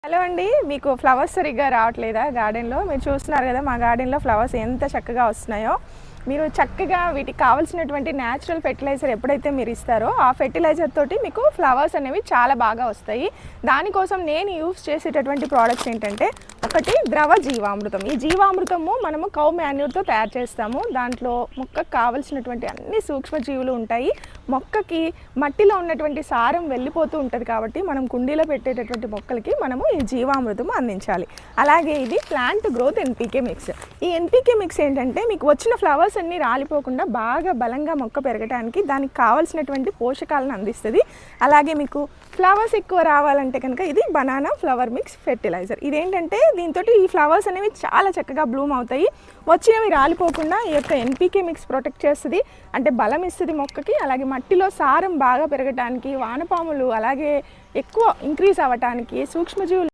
Hello అండి, మీకు flowers సరిగ్గా రావట్లేదా గార్డెన్లో? మీరు చూస్తున్నారు కదా మా గార్డెన్లో ఫ్లవర్స్ ఎంత చక్కగా వస్తున్నాయో. మీరు చక్కగా వీటికి కావాల్సినటువంటి న్యాచురల్ ఫెర్టిలైజర్ ఎప్పుడైతే మీరు ఇస్తారో ఆ ఫెర్టిలైజర్ తోటి మీకు ఫ్లవర్స్ అనేవి చాలా బాగా వస్తాయి. దానికోసం నేను యూస్ చేసేటటువంటి ప్రోడక్ట్స్ ఏంటంటే, ఒకటి ద్రవ జీవామృతం. ఈ జీవామృతము మనము కౌ మాన్యూర్తో తయారు చేస్తాము. దాంట్లో మొక్కకు కావాల్సినటువంటి అన్ని సూక్ష్మజీవులు ఉంటాయి. మొక్కకి మట్టిలో ఉన్నటువంటి సారం వెళ్ళిపోతూ ఉంటుంది కాబట్టి మనం కుండీలో పెట్టేటటువంటి మొక్కలకి మనము ఈ జీవామృతం అందించాలి. అలాగే ఇది ప్లాంట్ గ్రోత్ ఎన్పీకే మిక్స్. ఈ ఎన్పీకే మిక్స్ ఏంటంటే, మీకు వచ్చిన ఫ్లవర్స్ అన్నీ రాలిపోకుండా బాగా బలంగా మొక్క పెరగడానికి దానికి కావాల్సినటువంటి పోషకాలను అందిస్తుంది. అలాగే మీకు ఫ్లవర్స్ ఎక్కువ రావాలంటే కనుక ఇది బనానా ఫ్లవర్ మిక్స్ ఫెర్టిలైజర్. ఇదేంటంటే దీంతో ఈ ఫ్లవర్స్ అనేవి చాలా చక్కగా బ్లూమ్ అవుతాయి. వచ్చినవి రాలిపోకుండా ఈ యొక్క ఎన్పీకే మిక్స్ ప్రొటెక్ట్ చేస్తుంది, అంటే బలం ఇస్తుంది మొక్కకి. అలాగే మట్టిలో సారం బాగా పెరగడానికి, వానపాములు అలాగే ఎక్కువ ఇంక్రీజ్ అవ్వటానికి, సూక్ష్మజీవులు